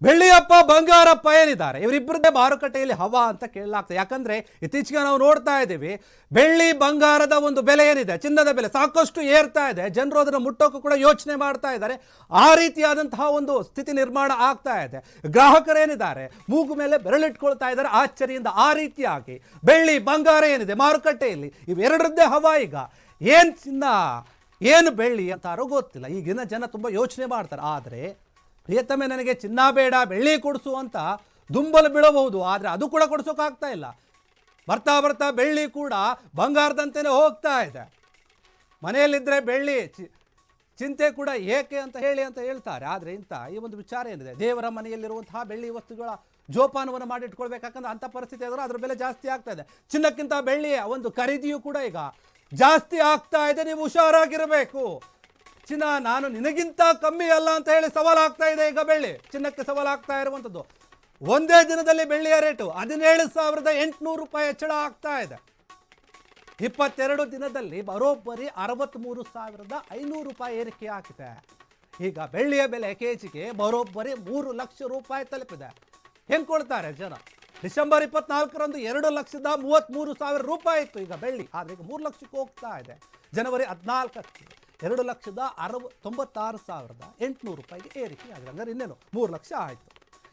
ಬೆಳ್ಳಿಯಪ್ಪ ಬಂಗಾರಪ್ಪ ಏನಿದ್ದಾರೆ ಇವರಿಬ್ಬರದೇ ಮಾರುಕಟ್ಟೆಯಲ್ಲಿ ಹವಾ ಅಂತ ಕೇಳಲಾಗ್ತದೆ. ಯಾಕಂದ್ರೆ ಇತ್ತೀಚೆಗೆ ನಾವು ನೋಡ್ತಾ ಇದ್ದೀವಿ ಬೆಳ್ಳಿ ಬಂಗಾರದ ಒಂದು ಬೆಲೆ ಏನಿದೆ, ಚಿನ್ನದ ಬೆಲೆ ಸಾಕಷ್ಟು ಏರ್ತಾ ಇದೆ. ಜನರು ಅದನ್ನು ಮುಟ್ಟೋಕ್ಕೂ ಕೂಡ ಯೋಚನೆ ಮಾಡ್ತಾ ಇದ್ದಾರೆ. ಆ ರೀತಿಯಾದಂತಹ ಒಂದು ಸ್ಥಿತಿ ನಿರ್ಮಾಣ ಆಗ್ತಾ ಇದೆ. ಗ್ರಾಹಕರೇನಿದ್ದಾರೆ ಮೂಗು ಮೇಲೆ ಬೆರಳಿಟ್ಕೊಳ್ತಾ ಇದ್ದಾರೆ ಆಶ್ಚರ್ಯದಿಂದ. ಆ ರೀತಿಯಾಗಿ ಬೆಳ್ಳಿ ಬಂಗಾರ ಏನಿದೆ ಮಾರುಕಟ್ಟೆಯಲ್ಲಿ ಇವೆರಡರದ್ದೇ ಹವಾ. ಈಗ ಏನು ಚಿನ್ನ ಏನು ಬೆಳ್ಳಿ ಅಂತಾರೋ ಗೊತ್ತಿಲ್ಲ. ಈಗಿನ ಜನ ತುಂಬ ಯೋಚನೆ ಮಾಡ್ತಾರೆ. ಆದರೆ ಪ್ರಿಯತಮೆ ನನಗೆ ಚಿನ್ನ ಬೇಡ ಬೆಳ್ಳಿ ಕೊಡಿಸು ಅಂತ ದುಂಬಲು ಬೀಳಬಹುದು, ಆದರೆ ಅದು ಕೂಡ ಕೊಡಿಸೋಕ್ಕಾಗ್ತಾ ಇಲ್ಲ. ಬರ್ತಾ ಬರ್ತಾ ಬೆಳ್ಳಿ ಕೂಡ ಬಂಗಾರದಂತೆಯೇ ಹೋಗ್ತಾ ಇದೆ. ಮನೆಯಲ್ಲಿದ್ದರೆ ಬೆಳ್ಳಿ ಚಿಂತೆ ಕೂಡ ಏಕೆ ಅಂತ ಹೇಳ್ತಾರೆ. ಆದರೆ ಈ ಒಂದು ವಿಚಾರ ಏನಿದೆ, ದೇವರ ಮನೆಯಲ್ಲಿರುವಂತಹ ಬೆಳ್ಳಿ ವಸ್ತುಗಳ ಜೋಪಾನವನ್ನು ಮಾಡಿಟ್ಕೊಳ್ಬೇಕಂದ್ರೆ ಅಂಥ ಪರಿಸ್ಥಿತಿ ಆದರೂ ಅದರ ಬೆಲೆ ಜಾಸ್ತಿ ಆಗ್ತಾ ಇದೆ. ಚಿನ್ನಕ್ಕಿಂತ ಬೆಳ್ಳಿಯ ಒಂದು ಖರೀದಿಯೂ ಕೂಡ ಈಗ ಜಾಸ್ತಿ ಆಗ್ತಾ ಇದೆ. ನೀವು ಹುಷಾರಾಗಿರಬೇಕು. ಚಿನ್ನ ನಾನು ನಿನಗಿಂತ ಕಮ್ಮಿ ಅಲ್ಲ ಅಂತ ಹೇಳಿ ಸವಾಲಾಗ್ತಾ ಇದೆ. ಈಗ ಬೆಳ್ಳಿ ಚಿನ್ನಕ್ಕೆ ಸವಾಲಾಗ್ತಾ ಇರುವಂಥದ್ದು. ಒಂದೇ ದಿನದಲ್ಲಿ ಬೆಳ್ಳಿಯ ರೇಟು 17,800 ರೂಪಾಯಿ ಹೆಚ್ಚಳ ಆಗ್ತಾ ಇದೆ. 22 ದಿನದಲ್ಲಿ ಬರೋಬ್ಬರಿ 63,500 ರೂಪಾಯಿ ಏರಿಕೆ ಆಗಿದೆ. ಈಗ ಬೆಳ್ಳಿಯ ಬೆಲೆ ಕೆಜಿಗೆ ಬರೋಬ್ಬರಿ 3 ಲಕ್ಷ ರೂಪಾಯಿ ತಲುಪಿದೆ. ಹೆಂಗೆ ಕೊಡ್ತಾರೆ ಜನ? ಡಿಸೆಂಬರ್ 24ರಂದು 2,33,000 ರೂಪಾಯಿ ಇತ್ತು ಈಗ ಬೆಳ್ಳಿ, ಆದರೆ ಈಗ 3 ಲಕ್ಷಕ್ಕೆ ಹೋಗ್ತಾ ಇದೆ. ಜನವರಿ 14ಕ್ಕೆ 2,96,800 ರೂಪಾಯಿಗೆ ಏರಿಕೆ ಆಗಿದೆ. ಅಂದರೆ ಇನ್ನೇನು 3 ಲಕ್ಷ ಆಯಿತು.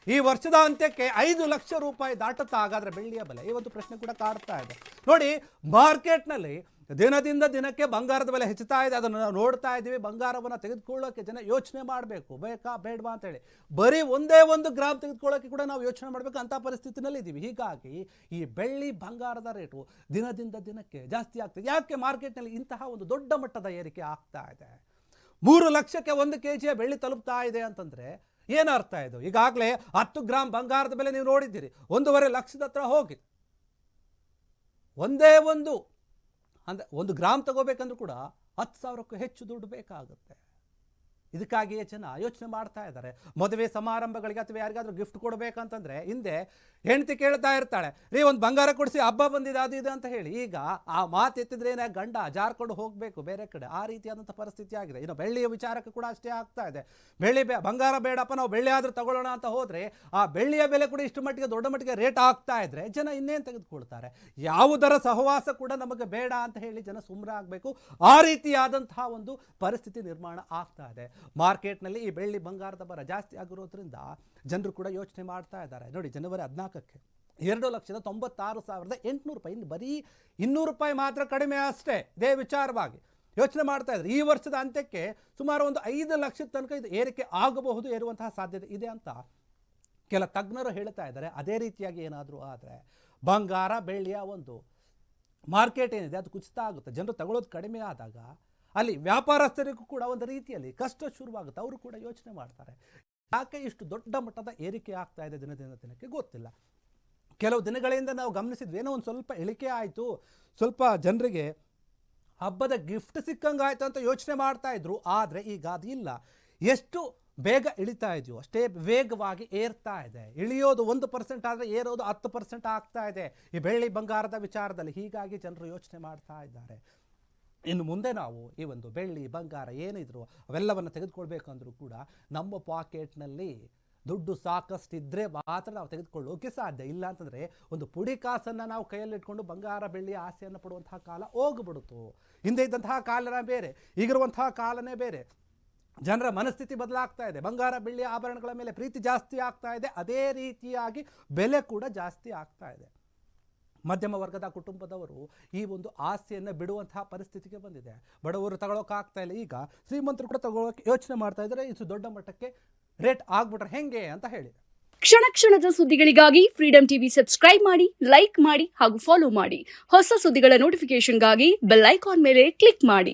ಈ ವರ್ಷದ ಅಂತ್ಯಕ್ಕೆ 5 ಲಕ್ಷ ರೂಪಾಯಿ ದಾಟುತ್ತಾ ಹಾಗಾದರೆ ಬೆಳ್ಳಿಯ ಬೆಲೆ? ಈ ಒಂದು ಪ್ರಶ್ನೆ ಕೂಡ ಕಾಡ್ತಾ ಇದೆ. ನೋಡಿ, ಮಾರ್ಕೆಟ್ನಲ್ಲಿ ದಿನದಿಂದ ದಿನಕ್ಕೆ ಬಂಗಾರದ ಬೆಲೆ ಹೆಚ್ಚುತ್ತಾ ಇದೆ. ಅದನ್ನು ನಾವು ನೋಡ್ತಾ ಇದ್ದೀವಿ. ಬಂಗಾರವನ್ನು ತೆಗೆದುಕೊಳ್ಳೋಕ್ಕೆ ಜನ ಯೋಚನೆ ಮಾಡಬೇಕು, ಬೇಕಾ ಬೇಡವಾ ಅಂತೇಳಿ. ಬರೀ ಒಂದೇ 1 ಗ್ರಾಮ್ ತೆಗೆದುಕೊಳ್ಳೋಕ್ಕೆ ಕೂಡ ನಾವು ಯೋಚನೆ ಮಾಡಬೇಕು ಅಂಥ ಪರಿಸ್ಥಿತಿನಲ್ಲಿ ಇದ್ದೀವಿ. ಹೀಗಾಗಿ ಈ ಬೆಳ್ಳಿ ಬಂಗಾರದ ರೇಟು ದಿನದಿಂದ ದಿನಕ್ಕೆ ಜಾಸ್ತಿ ಆಗ್ತದೆ. ಯಾಕೆ ಮಾರ್ಕೆಟ್ನಲ್ಲಿ ಇಂತಹ ಒಂದು ದೊಡ್ಡ ಮಟ್ಟದ ಏರಿಕೆ ಆಗ್ತಾ ಇದೆ? 3 ಲಕ್ಷಕ್ಕೆ 1 kg ಬೆಳ್ಳಿ ತಲುಪ್ತಾ ಇದೆ ಅಂತಂದರೆ ಏನರ್ಥ ಇದು? ಈಗಾಗಲೇ 10 ಗ್ರಾಮ್ ಬಂಗಾರದ ಬೆಲೆ ನೀವು ನೋಡಿದ್ದೀರಿ, 1.5 ಲಕ್ಷದ ಹತ್ರ ಹೋಗಿದೆ. ಒಂದೇ ಅಂದರೆ 1 ಗ್ರಾಮ್ ತಗೋಬೇಕಂದ್ರೂ ಕೂಡ 10,000ಕ್ಕೂ ಹೆಚ್ಚು ದುಡ್ಡು ಬೇಕಾಗುತ್ತೆ. ಇದಕ್ಕಾಗಿಯೇ ಜನ ಯೋಚನೆ ಮಾಡ್ತಾ ಇದ್ದಾರೆ. ಮದುವೆ ಸಮಾರಂಭಗಳಿಗೆ ಅಥವಾ ಯಾರಿಗಾದ್ರೂ ಗಿಫ್ಟ್ ಕೊಡಬೇಕಂತಂದರೆ ಹಿಂದೆ ಹೆಂಡತಿ ಕೇಳ್ತಾ ಇರ್ತಾಳೆ, ರೀ ಒಂದು ಬಂಗಾರ ಕೊಡಿಸಿ, ಹಬ್ಬ ಬಂದಿದೆ ಅದು ಇದೆ ಅಂತ ಹೇಳಿ. ಈಗ ಆ ಮಾತು ಎತ್ತಿದ್ರೆ ಗಂಡ ಜಾರ್ಕೊಂಡು ಹೋಗಬೇಕು ಬೇರೆ ಕಡೆ. ಆ ರೀತಿಯಾದಂಥ ಪರಿಸ್ಥಿತಿ ಆಗಿದೆ. ಇನ್ನು ಬೆಳ್ಳಿಯ ವಿಚಾರಕ್ಕೆ ಕೂಡ ಅಷ್ಟೇ ಆಗ್ತಾ ಇದೆ. ಬಂಗಾರ ಬೇಡಪ್ಪ, ನಾವು ಬೆಳ್ಳಿ ಆದರೂ ತಗೊಳ್ಳೋಣ ಅಂತ ಹೋದರೆ ಆ ಬೆಳ್ಳಿಯ ಬೆಲೆ ಕೂಡ ಇಷ್ಟು ಮಟ್ಟಿಗೆ ದೊಡ್ಡ ಮಟ್ಟಿಗೆ ರೇಟ್ ಆಗ್ತಾ ಇದ್ರೆ ಜನ ಇನ್ನೇನು ತೆಗೆದುಕೊಳ್ತಾರೆ? ಯಾವುದರ ಸಹವಾಸ ಕೂಡ ನಮಗೆ ಬೇಡ ಅಂತ ಹೇಳಿ ಜನ ಸುಮ್ಮನಾಗಬೇಕು. ಆ ರೀತಿಯಾದಂತಹ ಒಂದು ಪರಿಸ್ಥಿತಿ ನಿರ್ಮಾಣ ಆಗ್ತಾ ಇದೆ. ಮಾರ್ಕೆಟ್ನಲ್ಲಿ ಈ ಬೆಳ್ಳಿ ಬಂಗಾರದ ದರ ಜಾಸ್ತಿ ಆಗಿರೋದ್ರಿಂದ ಜನರು ಕೂಡ ಯೋಚನೆ ಮಾಡ್ತಾ ಇದ್ದಾರೆ. ನೋಡಿ, ಜನವರಿ 14ಕ್ಕೆ 2,96,800 ರೂಪಾಯಿ, ಇನ್ನು ಬರೀ 200 ರೂಪಾಯಿ ಮಾತ್ರ ಕಡಿಮೆ ಅಷ್ಟೇ. ಇದೇ ವಿಚಾರವಾಗಿ ಯೋಚನೆ ಮಾಡ್ತಾ ಇದ್ದಾರೆ. ಈ ವರ್ಷದ ಅಂತ್ಯಕ್ಕೆ ಸುಮಾರು ಒಂದು 5 ಲಕ್ಷದ ತನಕ ಇದು ಏರಿಕೆ ಆಗಬಹುದು, ಏರುವಂತಹ ಸಾಧ್ಯತೆ ಇದೆ ಅಂತ ಕೆಲ ತಜ್ಞರು ಹೇಳ್ತಾ ಇದ್ದಾರೆ. ಅದೇ ರೀತಿಯಾಗಿ ಏನಾದರೂ ಆದರೆ ಬಂಗಾರ ಬೆಳ್ಳಿಯ ಒಂದು ಮಾರ್ಕೆಟ್ ಏನಿದೆ ಅದು ಕುಸಿತ ಆಗುತ್ತೆ. ಜನರು ತಗೊಳ್ಳೋದು ಕಡಿಮೆ ಆದಾಗ ಅಲ್ಲಿ ವ್ಯಾಪಾರಸ್ಥರಿಗೂ ಕೂಡ ಒಂದು ರೀತಿಯಲ್ಲಿ ಕಷ್ಟ ಶುರುವಾಗುತ್ತೆ. ಅವರು ಕೂಡ ಯೋಚನೆ ಮಾಡ್ತಾರೆ, ಯಾಕೆ ಇಷ್ಟು ದೊಡ್ಡ ಮಟ್ಟದ ಏರಿಕೆ ಆಗ್ತಾ ಇದೆ ದಿನದಿಂದ ದಿನಕ್ಕೆ ಗೊತ್ತಿಲ್ಲ. ಕೆಲವು ದಿನಗಳಿಂದ ನಾವು ಗಮನಿಸಿದ್ವಿ, ಏನೋ ಒಂದು ಸ್ವಲ್ಪ ಇಳಿಕೆ ಆಯಿತು, ಸ್ವಲ್ಪ ಜನರಿಗೆ ಹಬ್ಬದ ಗಿಫ್ಟ್ ಸಿಕ್ಕಂಗಾಯ್ತು ಅಂತ ಯೋಚನೆ ಮಾಡ್ತಾ ಇದ್ರು. ಆದರೆ ಈಗ ಅದಿಲ್ಲ. ಎಷ್ಟು ಬೇಗ ಇಳಿತಾ ಇದೆಯೋ ಅಷ್ಟೇ ವೇಗವಾಗಿ ಏರ್ತಾ ಇದೆ. ಇಳಿಯೋದು 1% ಆದರೆ ಏರೋದು 10% ಆಗ್ತಾ ಇದೆ ಈ ಬೆಳ್ಳಿ ಬಂಗಾರದ ವಿಚಾರದಲ್ಲಿ. ಹೀಗಾಗಿ ಜನರು ಯೋಚನೆ ಮಾಡ್ತಾ ಇದ್ದಾರೆ. ಇನ್ನು ಮುಂದೆ ನಾವು ಈ ಒಂದು ಬೆಳ್ಳಿ ಬಂಗಾರ ಏನಿದ್ರು ಅವೆಲ್ಲವನ್ನು ತೆಗೆದುಕೊಳ್ಬೇಕಂದ್ರೂ ಕೂಡ ನಮ್ಮ ಪಾಕೆಟ್ನಲ್ಲಿ ದುಡ್ಡು ಸಾಕಷ್ಟು ಇದ್ದರೆ ಮಾತ್ರ ನಾವು ತೆಗೆದುಕೊಳ್ಳೋಕೆ ಸಾಧ್ಯ. ಇಲ್ಲ ಅಂತಂದರೆ ಒಂದು ಪುಡಿ ಕಾಸನ್ನು ನಾವು ಕೈಯಲ್ಲಿಟ್ಕೊಂಡು ಬಂಗಾರ ಬೆಳ್ಳಿಯ ಆಸೆಯನ್ನು ಪಡುವಂತಹ ಕಾಲ ಹೋಗ್ಬಿಡುತ್ತು. ಹಿಂದೆ ಇದ್ದಂತಹ ಕಾಲನೇ ಬೇರೆ, ಈಗಿರುವಂತಹ ಕಾಲನೇ ಬೇರೆ. ಜನರ ಮನಸ್ಥಿತಿ ಬದಲಾಗ್ತಾ ಇದೆ. ಬಂಗಾರ ಬೆಳ್ಳಿಯ ಆಭರಣಗಳ ಮೇಲೆ ಪ್ರೀತಿ ಜಾಸ್ತಿ ಆಗ್ತಾ ಇದೆ. ಅದೇ ರೀತಿಯಾಗಿ ಬೆಲೆ ಕೂಡ ಜಾಸ್ತಿ ಆಗ್ತಾ ಇದೆ. ಮಧ್ಯಮ ವರ್ಗದ ಕುಟುಂಬದವರು ಈ ಒಂದು ಆಸೆಯನ್ನು ಬಿಡುವಂತಹ ಪರಿಸ್ಥಿತಿಗೆ ಬಂದಿದೆ. ಬಡವರು ತಗೊಳ್ಳೋಕ್ಕಾಗ್ತಾ ಇಲ್ಲ. ಈಗ ಶ್ರೀಮಂತರು ಕೂಡ ತಗೊಳ್ಳೋಕೆ ಯೋಚನೆ ಮಾಡ್ತಾ ಇದ್ದಾರೆ. ಇದು ದೊಡ್ಡ ಮಟ್ಟಕ್ಕೆ ರೇಟ್ ಆಗ್ಬಿಟ್ರೆ ಹೆಂಗೆ ಅಂತ ಹೇಳಿ. ಕ್ಷಣ ಕ್ಷಣದ ಸುದ್ದಿಗಳಿಗಾಗಿ ಫ್ರೀಡಂ ಟಿವಿ ಸಬ್ಸ್ಕ್ರೈಬ್ ಮಾಡಿ, ಲೈಕ್ ಮಾಡಿ ಹಾಗೂ ಫಾಲೋ ಮಾಡಿ. ಹೊಸ ಸುದ್ದಿಗಳ ನೋಟಿಫಿಕೇಶನ್ಗಾಗಿ ಬೆಲ್ ಐಕಾನ್ ಮೇಲೆ ಕ್ಲಿಕ್ ಮಾಡಿ.